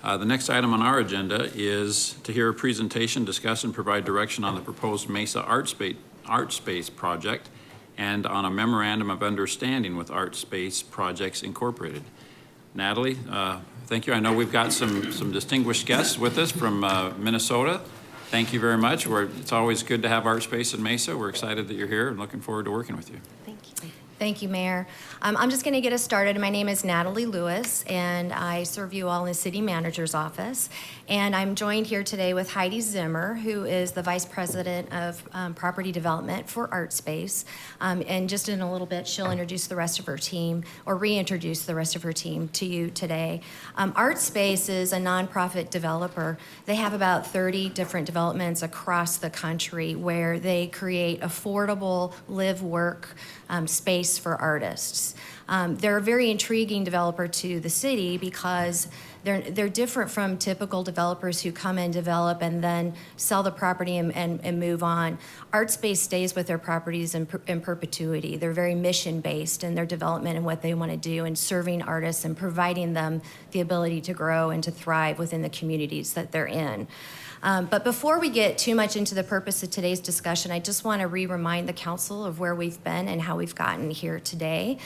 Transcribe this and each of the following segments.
The next item on our agenda is to hear a presentation, discuss, and provide direction on the proposed Mesa Artspace project and on a Memorandum of Understanding with Artspace Projects Incorporated. Natalie, thank you. I know we've got some distinguished guests with us from Minnesota. Thank you very much. It's always good to have Artspace in Mesa. We're excited that you're here and looking forward to working with you. Thank you. Thank you, Mayor. I'm just going to get us started. My name is Natalie Lewis, and I serve you all in the City Manager's office. And I'm joined here today with Heidi Zimmer, who is the Vice President of Property Development for Artspace. And just in a little bit, she'll introduce the rest of her team, or reintroduce the rest of her team to you today. Artspace is a nonprofit developer. They have about 30 different developments across the country where they create affordable live-work space for artists. They're a very intriguing developer to the city because they're different from typical developers who come and develop and then sell the property and move on. Artspace stays with their properties in perpetuity. They're very mission-based in their development and what they want to do and serving artists and providing them the ability to grow and to thrive within the communities that they're in. But before we get too much into the purpose of today's discussion, I just want to remind the council of where we've been and how we've gotten here today.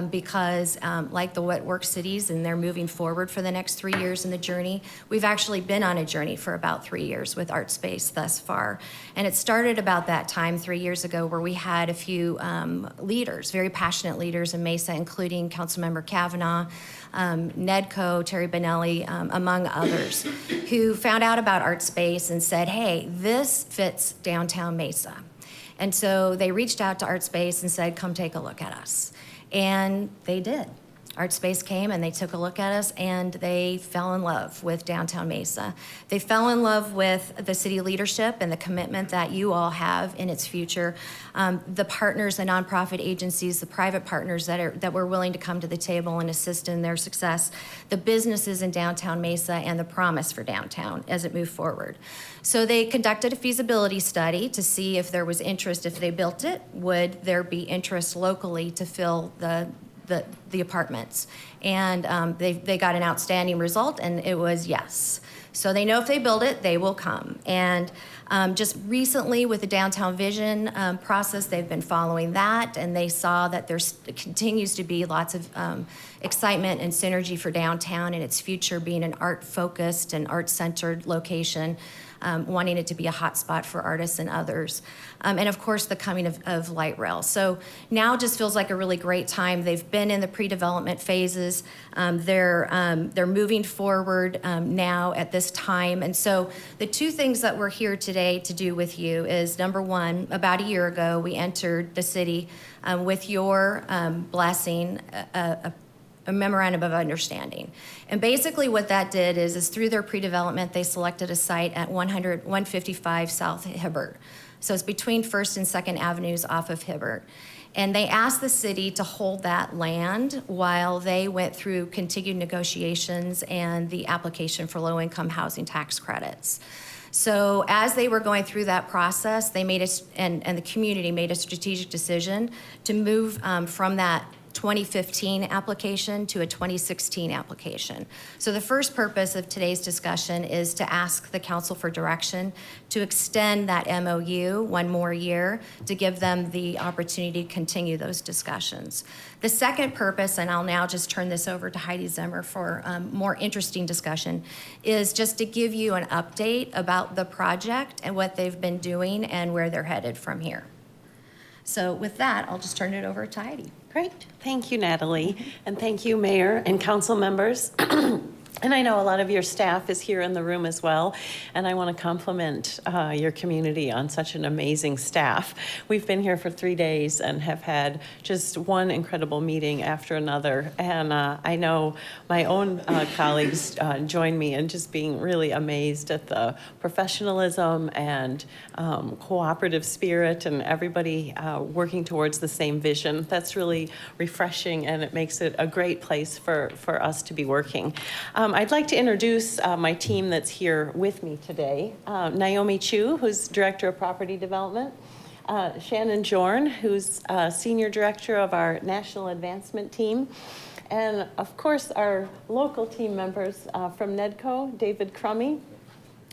Because like the Wet Work Cities, and they're moving forward for the next 3 years in the journey, we've actually been on a journey for about 3 years with Artspace thus far. And it started about that time 3 years ago where we had a few leaders, very passionate leaders in Mesa, including Councilmember Kavanaugh, Nedco, Terry Benelli, among others, who found out about Artspace and said, hey, this fits downtown Mesa. And so they reached out to Artspace and said, come take a look at us. And they did. Artspace came and they took a look at us and they fell in love with downtown Mesa. They fell in love with the city leadership and the commitment that you all have in its future. The partners, the nonprofit agencies, the private partners that were willing to come to the table and assist in their success, the businesses in downtown Mesa, and the promise for downtown as it moved forward. So they conducted a feasibility study to see if there was interest. If they built it, would there be interest locally to fill the apartments? And they got an outstanding result, and it was yes. So they know if they build it, they will come. And just recently with the Downtown Vision process, they've been following that, and they saw that there continues to be lots of excitement and synergy for downtown and its future being an art-focused and art-centered location. Wanting it to be a hotspot for artists and others. And of course, the coming of light rail. So now just feels like a really great time. They've been in the pre-development phases. They're moving forward now at this time. And so the two things that we're here today to do with you is, number one, about a year ago, we entered the city with your blessing, a Memorandum of Understanding. And basically what that did is through their pre-development, they selected a site at 155 South Hibbert. So it's between 1st and 2nd Avenues off of Hibbert. And they asked the city to hold that land while they went through continued negotiations and the application for low-income housing tax credits. So as they were going through that process, they made and the community made a strategic decision to move from that 2015 application to a 2016 application. So the first purpose of today's discussion is to ask the council for direction to extend that MOU one more year to give them the opportunity to continue those discussions. The second purpose, and I'll now just turn this over to Heidi Zimmer for more interesting discussion, is just to give you an update about the project and what they've been doing and where they're headed from here. So with that, I'll just turn it over to Heidi. Great. Thank you, Natalie. And thank you, Mayor and council members. And I know a lot of your staff is here in the room as well, and I want to compliment your community on such an amazing staff. We've been here for 3 days and have had just one incredible meeting after another, and I know my own colleagues join me in just being really amazed at the professionalism and cooperative spirit and everybody working towards the same vision. That's really refreshing, and it makes it a great place for us to be working. I'd like to introduce my team that's here with me today. Naomi Chu, who's Director of Property Development. Shannon Jorn, who's Senior Director of our National Advancement Team. And of course, our local team members from NEDCO, David Crummy,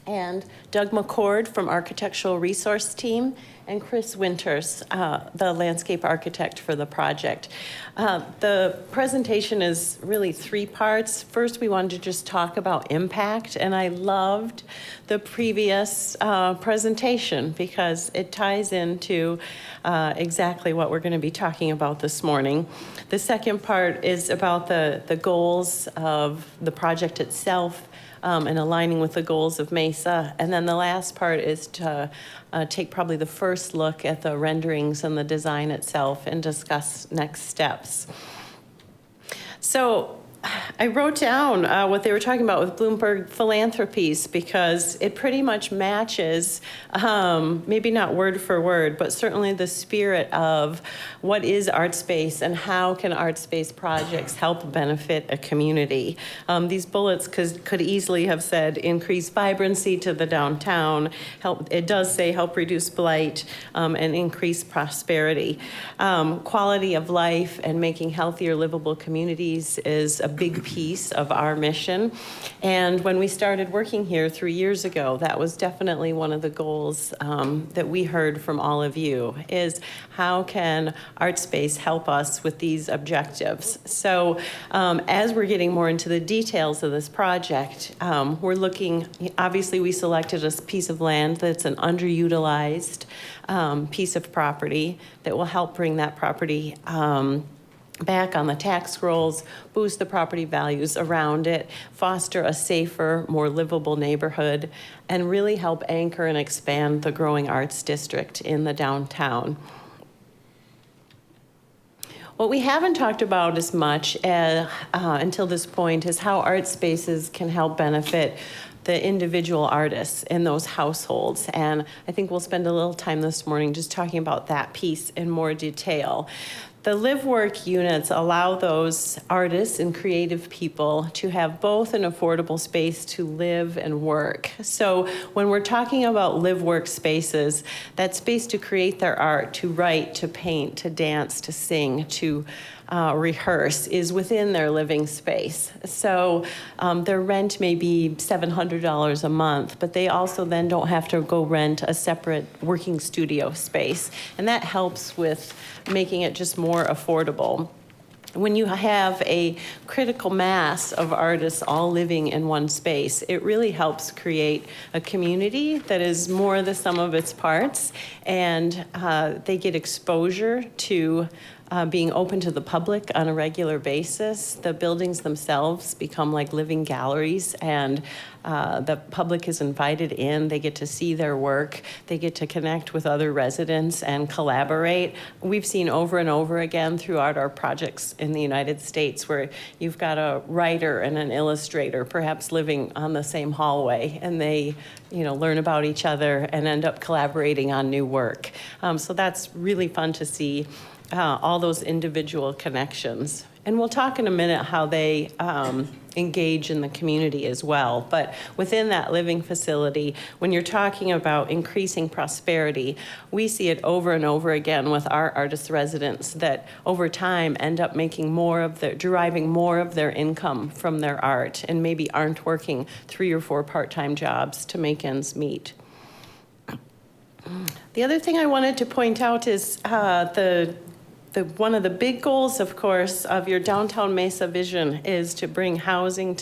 and Doug McCord from Architectural Resource Team, and Chris Winters, the landscape architect for the project. The presentation is really 3 parts. First, we wanted to just talk about impact, and I loved the previous presentation because it ties into exactly what we're going to be talking about this morning. The second part is about the goals of the project itself, and aligning with the goals of Mesa. And then the last part is to take probably the first look at the renderings and the design itself and discuss next steps. So I wrote down what they were talking about with Bloomberg Philanthropies because it pretty much matches, maybe not word for word, but certainly the spirit of what is Artspace and how can Artspace projects help benefit a community. These bullets could easily have said increase vibrancy to the downtown, it does say help reduce blight and increase prosperity. Quality of life and making healthier, livable communities is a big piece of our mission. And when we started working here 3 years ago, that was definitely one of the goals that we heard from all of you is how can Artspace help us with these objectives? So as we're getting more into the details of this project, we're looking, obviously we selected a piece of land that's an underutilized piece of property that will help bring that property back on the tax rolls, boost the property values around it, foster a safer, more livable neighborhood, and really help anchor and expand the growing arts district in the downtown. What we haven't talked about as much until this point is how art spaces can help benefit the individual artists in those households. And I think we'll spend a little time this morning just talking about that piece in more detail. The live-work units allow those artists and creative people to have both an affordable space to live and work. So when we're talking about live-work spaces, that space to create their art, to write, to paint, to dance, to sing, to rehearse is within their living space. So their rent may be $700 a month, but they also then don't have to go rent a separate working studio space. And that helps with making it just more affordable. When you have a critical mass of artists all living in one space, it really helps create a community that is more the sum of its parts, and they get exposure to being open to the public on a regular basis. The buildings themselves become like living galleries, and the public is invited in. They get to see their work. They get to connect with other residents and collaborate. We've seen over and over again throughout our projects in the United States where you've got a writer and an illustrator perhaps living on the same hallway, and they learn about each other and end up collaborating on new work. So that's really fun to see. All those individual connections. And we'll talk in a minute how they engage in the community as well. But within that living facility, when you're talking about increasing prosperity, we see it over and over again with our artist residents that over time end up deriving more of their income from their art and maybe aren't working 3 or 4 part-time jobs to make ends meet. The other thing I wanted to point out is one of the big goals, of course, of your Downtown Mesa vision is to bring housing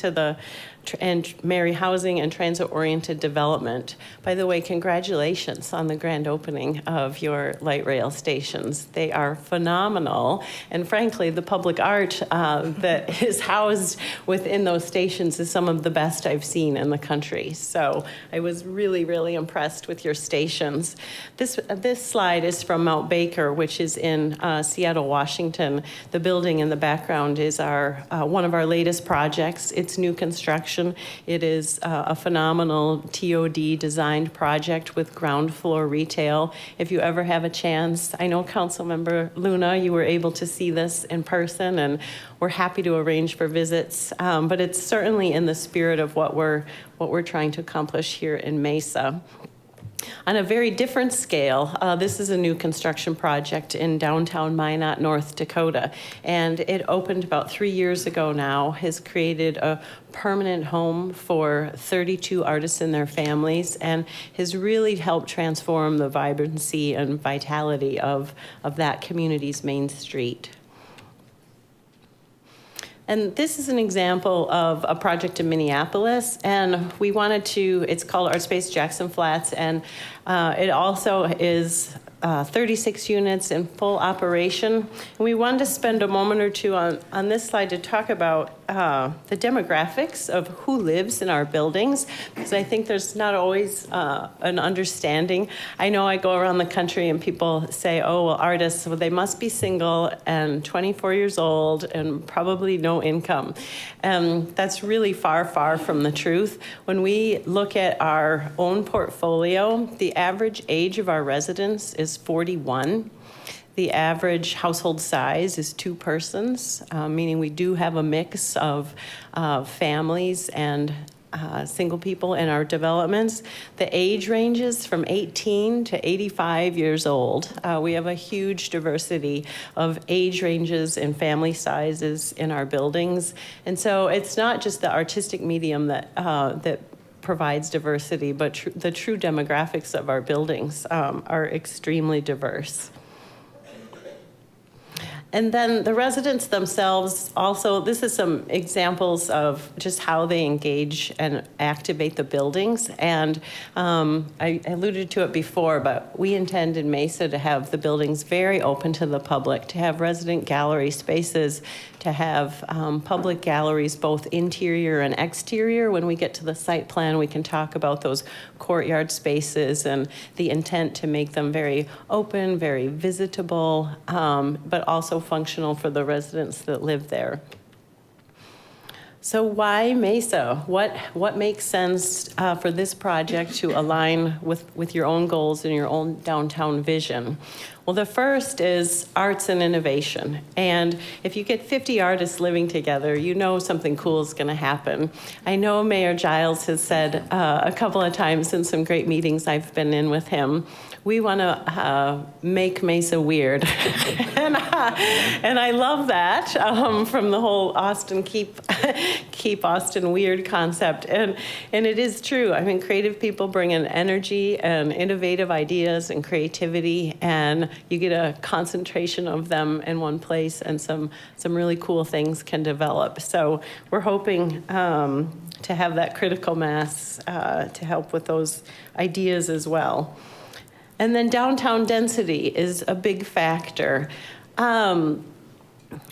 and marry housing and transit-oriented development. By the way, congratulations on the grand opening of your light rail stations. They are phenomenal, and frankly, the public art that is housed within those stations is some of the best I've seen in the country. So I was really, really impressed with your stations. This slide is from Mount Baker, which is in Seattle, Washington. The building in the background is one of our latest projects. It's new construction. It is a phenomenal TOD designed project with ground floor retail. If you ever have a chance, I know Councilmember Luna, you were able to see this in person, and we're happy to arrange for visits. But it's certainly in the spirit of what we're trying to accomplish here in Mesa. On a very different scale, this is a new construction project in downtown Minot, North Dakota. And it opened about 3 years ago now, has created a permanent home for 32 artists and their families, and has really helped transform the vibrancy and vitality of that community's main street. And this is an example of a project in Minneapolis, and we wanted to, it's called Artspace Jackson Flats, and it also is 36 units in full operation. And we wanted to spend a moment or two on this slide to talk about the demographics of who lives in our buildings, because I think there's not always an understanding. I know I go around the country and people say, oh, well, artists, well, they must be single and 24 years old and probably no income. That's really far, far from the truth. When we look at our own portfolio, the average age of our residents is 41. The average household size is 2 persons, meaning we do have a mix of families and single people in our developments. The age ranges from 18 to 85 years old. We have a huge diversity of age ranges and family sizes in our buildings. And so it's not just the artistic medium that provides diversity, but the true demographics of our buildings are extremely diverse. And then the residents themselves also, this is some examples of just how they engage and activate the buildings. And I alluded to it before, but we intend in Mesa to have the buildings very open to the public, to have resident gallery spaces, to have public galleries, both interior and exterior. When we get to the site plan, we can talk about those courtyard spaces and the intent to make them very open, very visitable, but also functional for the residents that live there. So why Mesa? What makes sense for this project to align with your own goals and your own downtown vision? Well, the first is arts and innovation. And if you get 50 artists living together, you know something cool is going to happen. I know Mayor Giles has said a couple of times in some great meetings I've been in with him, we want to make Mesa weird. and I love that from the whole Austin keep Austin weird concept. And it is true. I mean, creative people bring in energy and innovative ideas and creativity, and you get a concentration of them in one place, and some really cool things can develop. So we're hoping to have that critical mass to help with those ideas as well. And then downtown density is a big factor.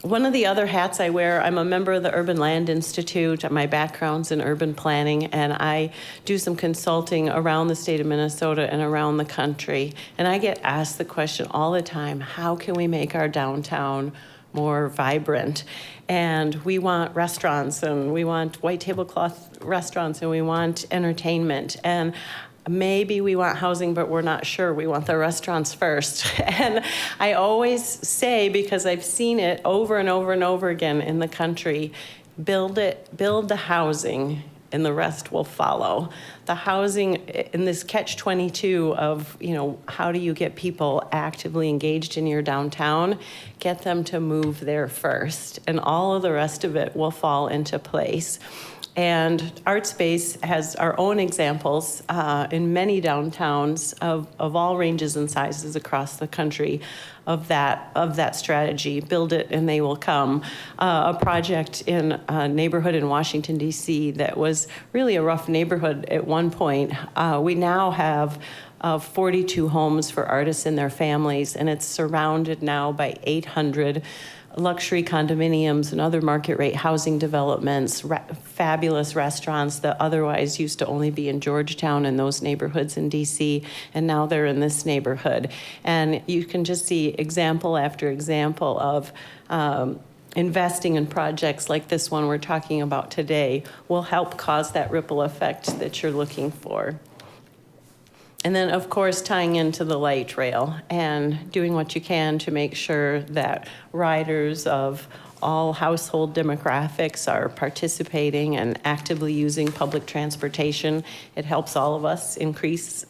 One of the other hats I wear, I'm a member of the Urban Land Institute. My background's in urban planning, and I do some consulting around the state of Minnesota and around the country. And I get asked the question all the time, how can we make our downtown more vibrant? And we want restaurants, and we want white tablecloth restaurants, and we want entertainment. And maybe we want housing, but we're not sure. We want the restaurants first. And I always say, because I've seen it over and over and over again in the country, build the housing and the rest will follow. The housing in this catch-22 of, how do you get people actively engaged in your downtown? Get them to move there first, and all of the rest of it will fall into place. And Artspace has our own examples in many downtowns of all ranges and sizes across the country of that strategy. Build it and they will come. A project in a neighborhood in Washington, D.C. that was really a rough neighborhood at one point. We now have 42 homes for artists and their families, and it's surrounded now by 800 luxury condominiums and other market rate housing developments, fabulous restaurants that otherwise used to only be in Georgetown and those neighborhoods in DC, and now they're in this neighborhood. And you can just see example after example of investing in projects like this one we're talking about today will help cause that ripple effect that you're looking for. And then, of course, tying into the light rail and doing what you can to make sure that riders of all household demographics are participating and actively using public transportation. It helps all of us increase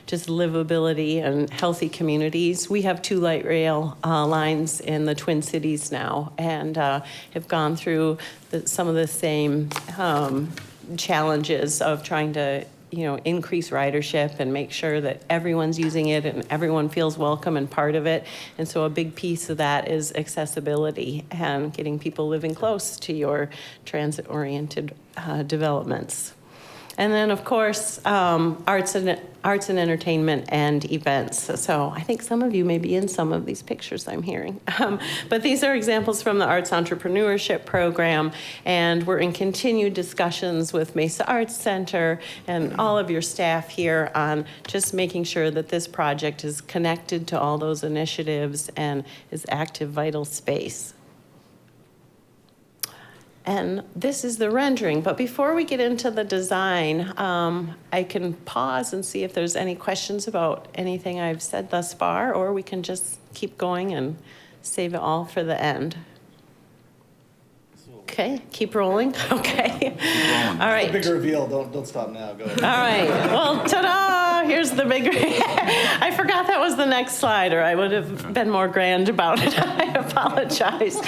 just livability and healthy communities. We have 2 light rail lines in the Twin Cities now, and have gone through some of the same challenges of trying to increase ridership and make sure that everyone's using it and everyone feels welcome and part of it. And so a big piece of that is accessibility and getting people living close to your transit-oriented developments. And then, of course, arts and entertainment and events. So I think some of you may be in some of these pictures I'm hearing. But these are examples from the Arts Entrepreneurship Program, and we're in continued discussions with Mesa Arts Center and all of your staff here on just making sure that this project is connected to all those initiatives and is active, vital space. And this is the rendering. But before we get into the design, I can pause and see if there's any questions about anything I've said thus far, or we can just keep going and save it all for the end. Okay, keep rolling. Okay. All right. Big reveal. Don't stop now. Go ahead. All right. Well, ta-da! Here's the big. I forgot that was the next slide, or I would have been more grand about it. I apologize.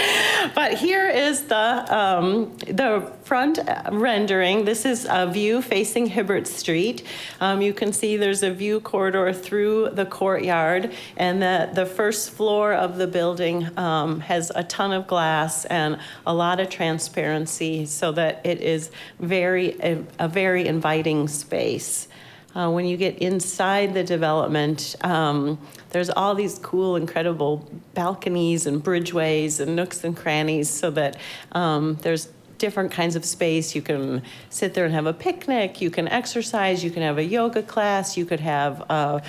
But here is the front rendering. This is a view facing Hibbert Street. You can see there's a view corridor through the courtyard, and the first floor of the building has a ton of glass and a lot of transparency, so that it is a very inviting space. When you get inside the development, there's all these cool, incredible balconies and bridgeways and nooks and crannies, so that there's different kinds of space. You can sit there and have a picnic, you can exercise, you can have a yoga class, you could have a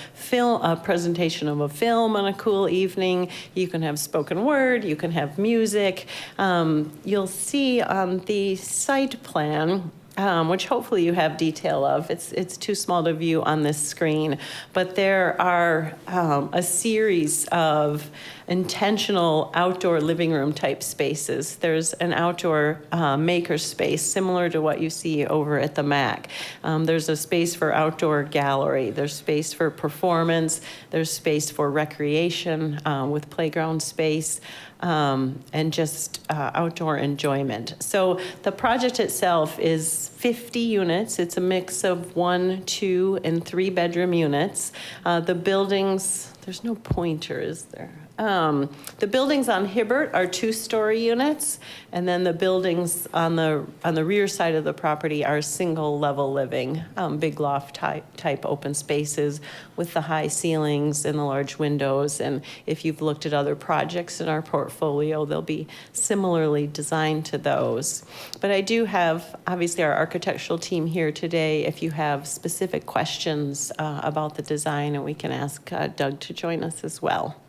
presentation of a film on a cool evening, you can have spoken word, you can have music. You'll see on the site plan, which hopefully you have detail of. It's too small to view on this screen, but there are a series of intentional outdoor living room type spaces. There's an outdoor maker space similar to what you see over at the MAC. There's a space for outdoor gallery. There's space for performance. There's space for recreation with playground space. And just outdoor enjoyment. So the project itself is 50 units. It's a mix of 1, 2, and 3 bedroom units. The buildings, there's no pointer, is there? The buildings on Hibbert are 2-story units, and then the buildings on the rear side of the property are single level living, big loft type open spaces with the high ceilings and the large windows. And if you've looked at other projects in our portfolio, they'll be similarly designed to those. But I do have, obviously, our architectural team here today if you have specific questions about the design, and we can ask Doug to join us as well.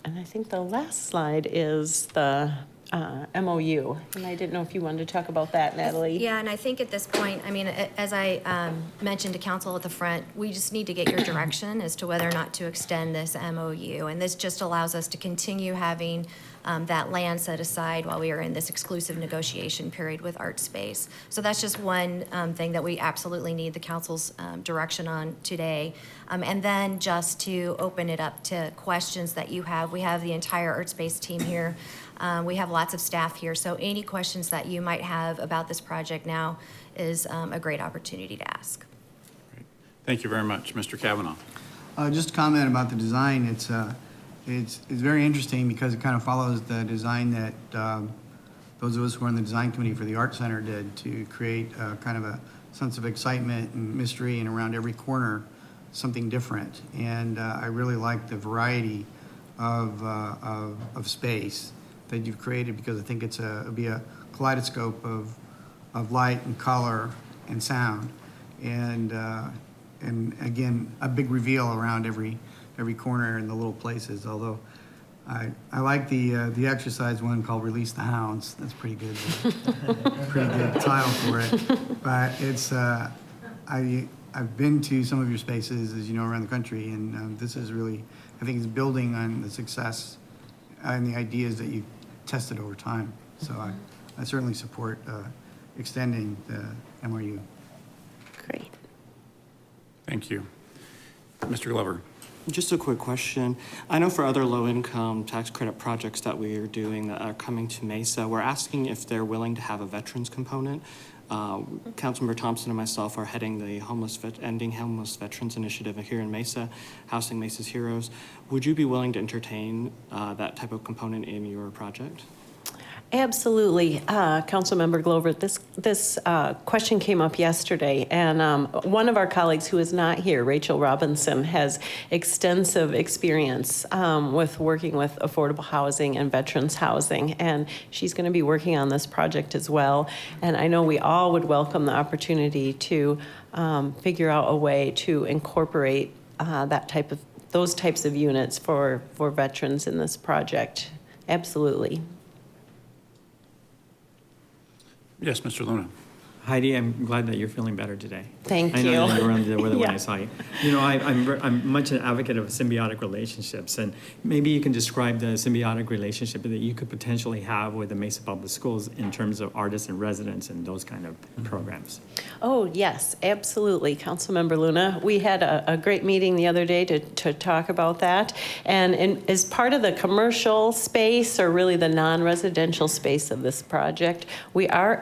And I think the last slide is the MOU. And I didn't know if you wanted to talk about that, Natalie. Yeah, and I think at this point, I mean, as I mentioned to council at the front, we just need to get your direction as to whether or not to extend this MOU. And this just allows us to continue having that land set aside while we are in this exclusive negotiation period with Artspace. So that's just one thing that we absolutely need the council's direction on today. And then just to open it up to questions that you have. We have the entire Artspace team here. We have lots of staff here. So any questions that you might have about this project now is a great opportunity to ask. Great. Thank you very much. Mr. Kavanaugh. Just a comment about the design. It's very interesting because it kind of follows the design that those of us who are on the design committee for the Art Center did to create kind of a sense of excitement and mystery, and around every corner something different. And I really like the variety of space that you've created, because I think it'll be a kaleidoscope of light and color and sound, and again a big reveal around every corner and the little places. Although I like the exercise one called "Release the Hounds." That's pretty good. Pretty good title for it. But it's I've been to some of your spaces, as you know, around the country, and this is really, I think it's building on the success and the idea is that you test it over time. So I certainly support extending the MRU. Great. Thank you. Mr. Glover? Just a quick question. I know for other low-income tax credit projects that we are doing that are coming to Mesa, we're asking if they're willing to have a veterans component. Councilmember Thompson and myself are heading the Ending Homeless Veterans Initiative here in Mesa, Housing Mesa's Heroes. Would you be willing to entertain that type of component in your project? Absolutely. Councilmember Glover, this question came up yesterday, and one of our colleagues who is not here, Rachel Robinson, has extensive experience with working with affordable housing and veterans housing, and she's going to be working on this project as well. And I know we all would welcome the opportunity to figure out a way to incorporate those types of units for veterans in this project. Absolutely. Yes, Mr. Luna? Heidi, I'm glad that you're feeling better today. Thank I know you. that you were under the weather when Yeah. I saw you. You know, I'm much an advocate of symbiotic relationships, and maybe you can describe the symbiotic relationship that you could potentially have with the Mesa Public Schools in terms of artists and residents and those kind of programs. Oh, yes, absolutely, Councilmember Luna. We had a great meeting the other day to talk about that. And as part of the commercial space, or really the non-residential space of this project, we are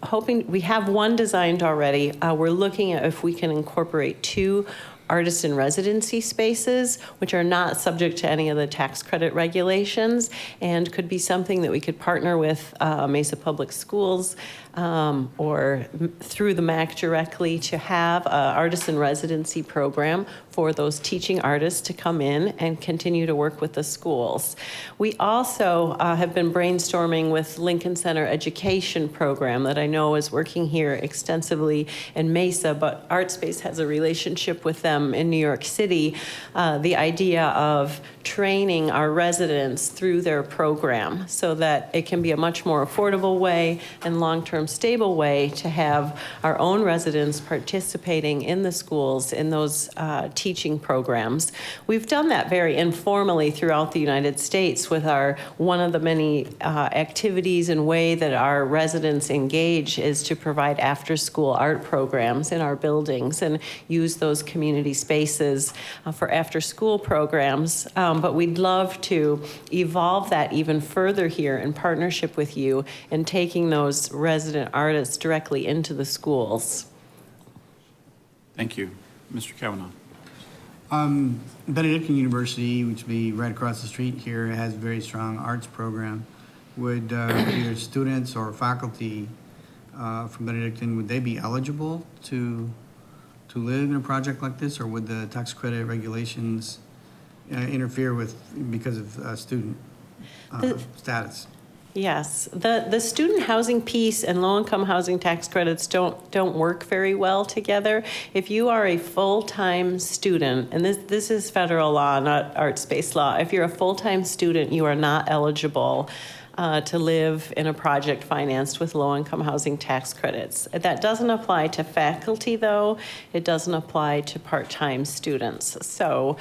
hoping, we have one designed already. We're looking at if we can incorporate 2 artist in residency spaces, which are not subject to any of the tax credit regulations, and could be something that we could partner with Mesa Public Schools or through the MAC directly to have an artist in residency program for those teaching artists to come in and continue to work with the schools. We also have been brainstorming with Lincoln Center Education Program that I know is working here extensively in Mesa, but Artspace has a relationship with them in New York City. The idea of training our residents through their program so that it can be a much more affordable way and long-term stable way to have our own residents participating in the schools in those teaching programs. We've done that very informally throughout the United States with one of the many activities and way that our residents engage is to provide after-school art programs in our buildings and use those community spaces for after-school programs. But we'd love to evolve that even further here in partnership with you in taking those resident artists directly into the schools. Thank you. Mr. Kavanaugh? Benedictine University, which would be right across the street here, has a very strong arts program. Would either students or faculty from Benedictine, would they be eligible to live in a project like this, or would the tax credit regulations interfere with because of student status? Yes, the student housing piece and low-income housing tax credits don't work very well together. If you are a full-time student, and this is federal law, not arts-based law, if you're a full-time student, you are not eligible to live in a project financed with low-income housing tax credits. That doesn't apply to faculty, though. It doesn't apply to part-time students. So.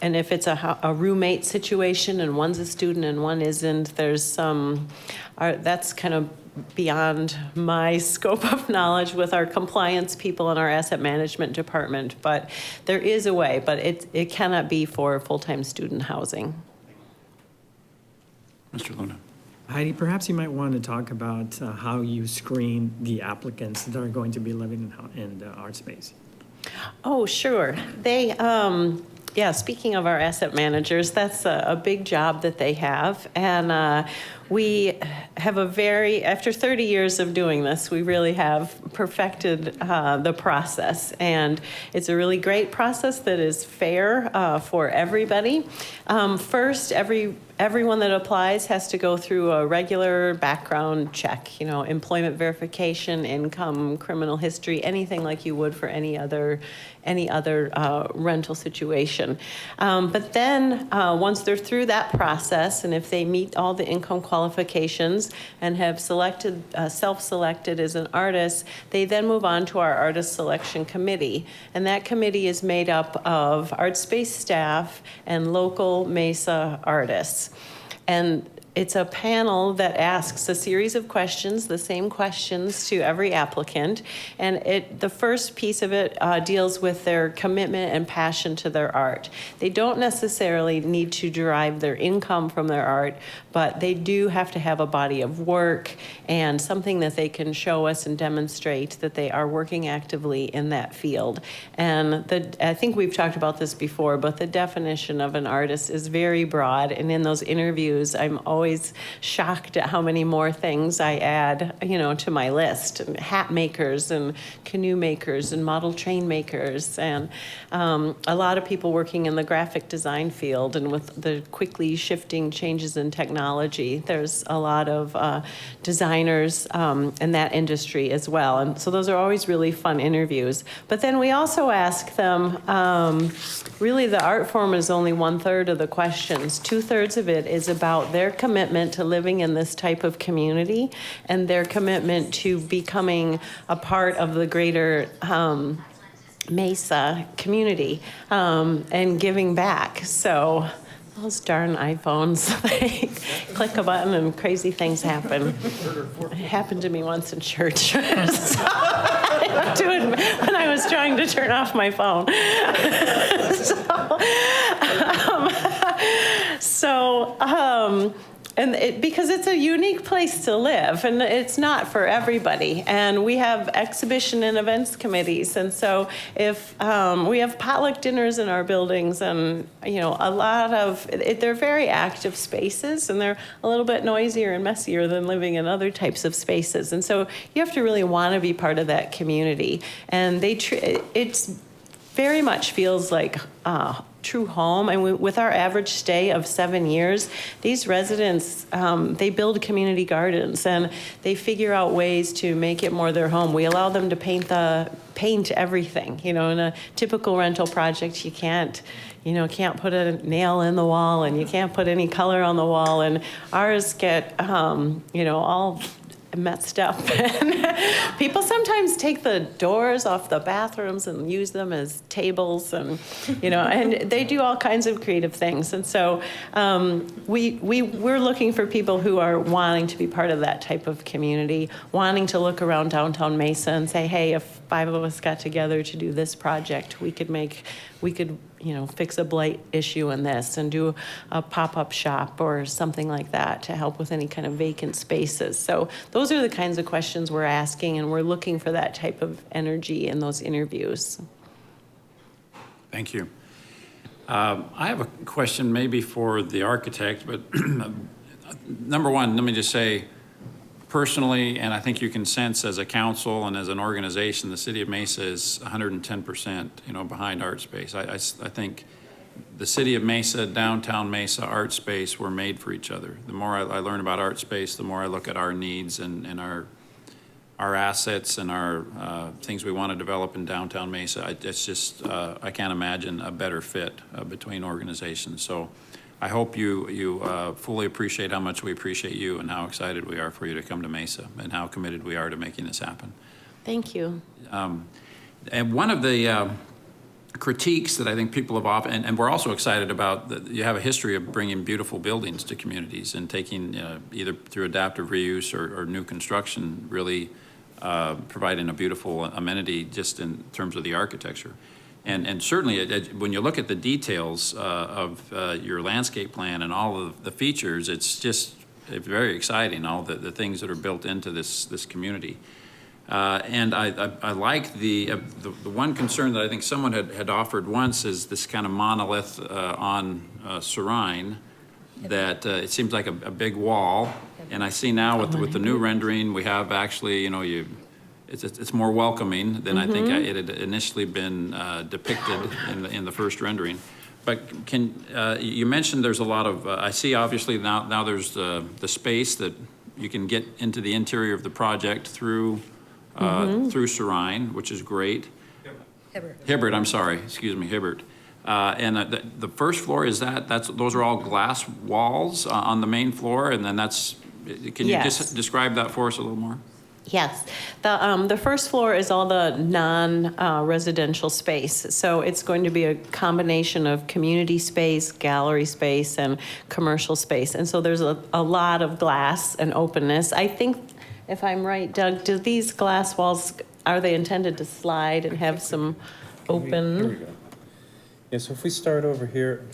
And if it's a roommate situation and one's a student and one isn't, there's that's kind of beyond my scope of knowledge with our compliance people and our asset management department. But there is a way, but it cannot be for full-time student housing. Mr. Luna? Heidi, perhaps you might want to talk about how you screen the applicants that are going to be living in the Artspace. Oh, sure. Yeah, speaking of our asset managers, that's a big job that they have. And we have after 30 years of doing this, we really have perfected the process. And it's a really great process that is fair for everybody. First, every everyone that applies has to go through a regular background check, employment verification, income, criminal history, anything like you would for any other rental situation. But then once they're through that process, and if they meet all the income qualifications and have self-selected as an artist, they then move on to our artist selection committee. And that committee is made up of Artspace staff and local Mesa artists. And it's a panel that asks a series of questions, the same questions to every applicant. And the first piece of it deals with their commitment and passion to their art. They don't necessarily need to derive their income from their art, but they do have to have a body of work and something that they can show us and demonstrate that they are working actively in that field. And I think we've talked about this before, but the definition of an artist is very broad. And in those interviews, I'm always shocked at how many more things I add, to my list. And hat makers and canoe makers and model train makers, and a lot of people working in the graphic design field. And with the quickly shifting changes in technology, there's a lot of designers in that industry as well. And so those are always really fun interviews. But then we also ask them, really the art form is only 1/3 of the questions. 2/3 of it is about their commitment to living in this type of community and their commitment to becoming a part of the greater Mesa community and giving back. So those darn iPhones, they click a button and crazy things happen. It happened to me once in church. So, I have to admit, when I was trying to turn off my phone. Because it's a unique place to live, and it's not for everybody. And we have exhibition and events committees, and so if we have potluck dinners in our buildings, and a lot of they're very active spaces, and they're a little bit noisier and messier than living in other types of spaces. And so you have to really want to be part of that community, and it's very much feels like true home. And with our average stay of 7 years, these residents, they build community gardens and they figure out ways to make it more their home. We allow them to paint everything. In a typical rental project, you can't put a nail in the wall and you can't put any color on the wall. And ours get, all messed up. And people sometimes take the doors off the bathrooms and use them as tables, and and they do all kinds of creative things. And so we're looking for people who are wanting to be part of that type of community, wanting to look around downtown Mesa and say, hey, if 5 of us got together to do this project, we could fix a blight issue in this and do a pop-up shop or something like that to help with any kind of vacant spaces. So those are the kinds of questions we're asking, and we're looking for that type of energy in those interviews. Thank you. I have a question maybe for the architect, but number one, let me just say, personally, and I think you can sense as a council and as an organization, the city of Mesa is 110%, behind Artspace. I think the city of Mesa, downtown Mesa, Artspace were made for each other. The more I learn about Artspace, the more I look at our needs and our assets and our things we want to develop in downtown Mesa. It's just, I can't imagine a better fit between organizations. So I hope you fully appreciate how much we appreciate you and how excited we are for you to come to Mesa and how committed we are to making this happen. Thank you. And one of the critiques that I think people have often, and we're also excited about, that you have a history of bringing beautiful buildings to communities and taking either through adaptive reuse or new construction, really providing a beautiful amenity just in terms of the architecture. And certainly, when you look at the details of your landscape plan and all of the features, it's very exciting, all the things that are built into this community. And I like the one concern that I think someone had offered once is this kind of monolith on Serine, that it seems like a big wall. And I see now with the new rendering, we have actually, it's more welcoming than I think it had initially been depicted in the first rendering. But you mentioned there's a lot of, I see obviously now there's the space that you can get into the interior of the project through Serine, which is great. Hibbert, I'm sorry, excuse me, Hibbert. And the first floor, those are all glass walls on the main floor, and then can you Yes. just describe that for us a little more? Yes, the first floor is all the non-residential space. So it's going to be a combination of community space, gallery space, and commercial space. And so there's a lot of glass and openness. I think, if I'm right, Doug, do these glass walls, are they intended to slide and have some open? Here we go. Yeah, so if we start over here,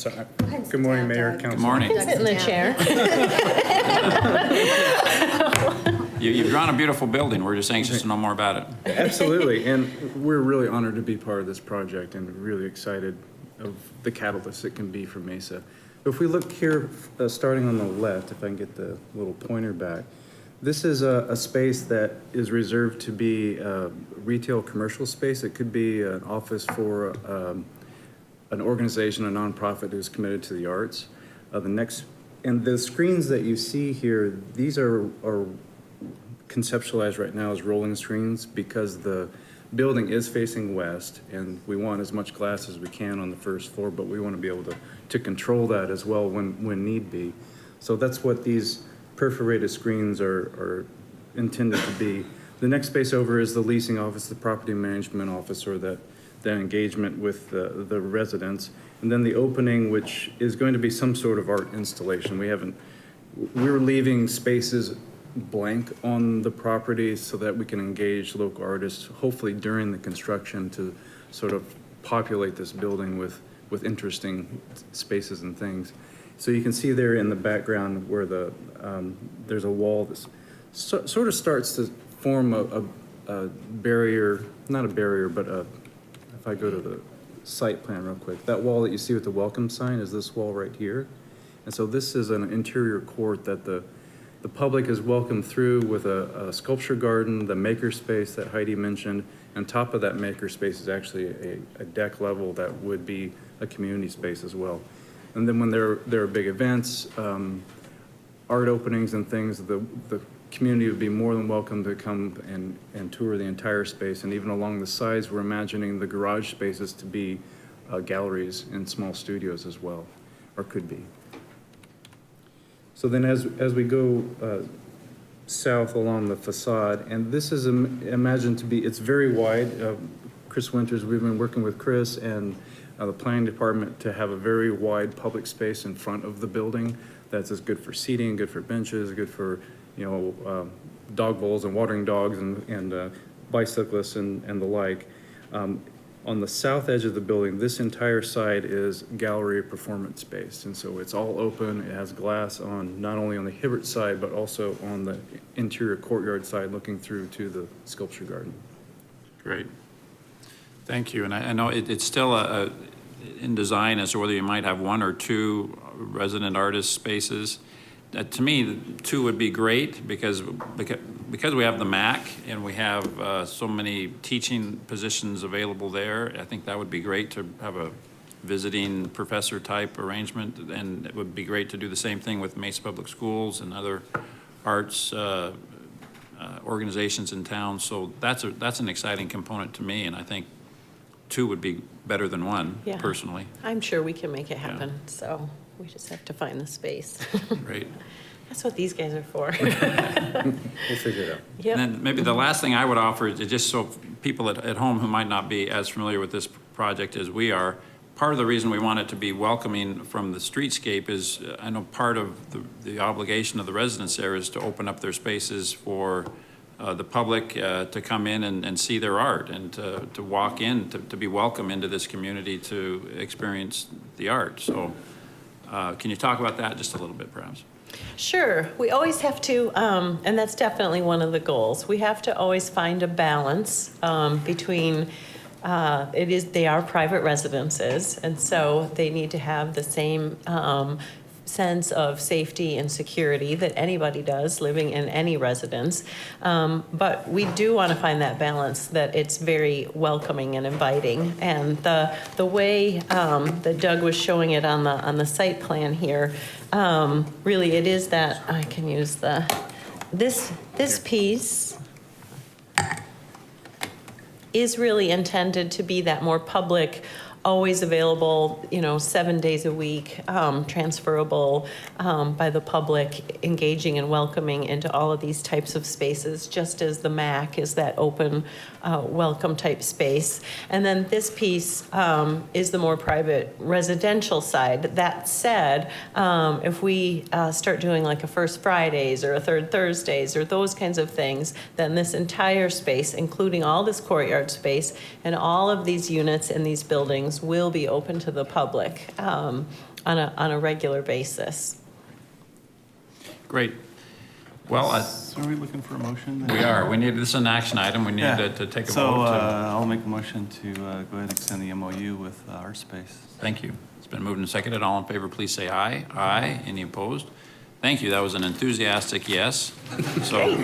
good morning, Mayor, Council. Good morning. Sit in the chair. You've drawn a beautiful building. We're just anxious to know more about it. Absolutely, and we're really honored to be part of this project and really excited of the catalyst it can be for Mesa. If we look here, starting on the left, if I can get the little pointer back, this is a space that is reserved to be a retail commercial space. It could be an office for an organization, a nonprofit who's committed to the arts. And the screens that you see here, these are conceptualized right now as rolling screens because the building is facing west, and we want as much glass as we can on the first floor, but we want to be able to control that as well when need be. So that's what these perforated screens are intended to be. The next space over is the leasing office, the property management office, or that engagement with the residents. And then the opening, which is going to be some sort of art installation. We're leaving spaces blank on the property so that we can engage local artists, hopefully during the construction, to sort of populate this building with interesting spaces and things. So you can see there in the background where there's a wall that sort of starts to form a barrier, not a barrier, but if I go to the site plan real quick, that wall that you see with the welcome sign is this wall right here. And so this is an interior court that the public is welcomed through with a sculpture garden, the maker space that Heidi mentioned. On top of that maker space is actually a deck level that would be a community space as well. And then when there are big events, art openings and things, the community would be more than welcome to come and tour the entire space. And even along the sides, we're imagining the garage spaces to be galleries and small studios as well, or could be. So then as we go south along the facade, and this is imagined to be, it's very wide. Chris Winters, we've been working with Chris and the planning department to have a very wide public space in front of the building that's as good for seating, good for benches, good for dog bowls and watering dogs and bicyclists and the like. On the south edge of the building, this entire side is gallery performance space. And so it's all open. It has glass on not only on the Hibbert side, but also on the interior courtyard side looking through to the sculpture garden. Great. Thank you. And I know it's still in design as to whether you might have one or two resident artist spaces. To me, two would be great because we have the MAC and we have so many teaching positions available there. I think that would be great to have a visiting professor type arrangement, and it would be great to do the same thing with Mesa Public Schools and other arts organizations in town. So that's an exciting component to me, and I think two would be better than one, Yeah. personally. I'm sure we can make it happen, so we just have to find the space. Great. That's what these guys are for. We'll figure it out. Yep. And then maybe the last thing I would offer is just so people at home who might not be as familiar with this project as we are, part of the reason we want it to be welcoming from the streetscape is, I know part of the obligation of the residents there is to open up their spaces for the public to come in and see their art and to walk in, to be welcome into this community to experience the art. So can you talk about that just a little bit, perhaps? Sure. We always have to, and that's definitely one of the goals. We have to always find a balance between, they are private residences, and so they need to have the same sense of safety and security that anybody does living in any residence. But we do want to find that balance, that it's very welcoming and inviting. And the way that Doug was showing it on the site plan here, really it is that, I can use this piece is really intended to be that more public, always available, 7 days a week, transferable by the public, engaging and welcoming into all of these types of spaces, just as the MAC is that open, welcome type space. And then this piece is the more private residential side. That said, if we start doing like a First Fridays or a Third Thursdays or those kinds of things, then this entire space, including all this courtyard space and all of these units in these buildings, will be open to the public on a regular basis. Great. Well, So are we looking for a motion? we are. This is an action item. We need Yeah. to take a So vote. I'll make a motion to go ahead and extend the MOU with Artspace. Thank you. It's been moved and seconded. All in favor, please say aye. Aye. Any opposed? Thank you. That was an enthusiastic yes. So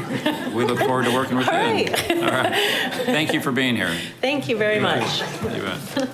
we look forward to working with you. All right. All right. Thank you for being here. Thank you very much. You bet.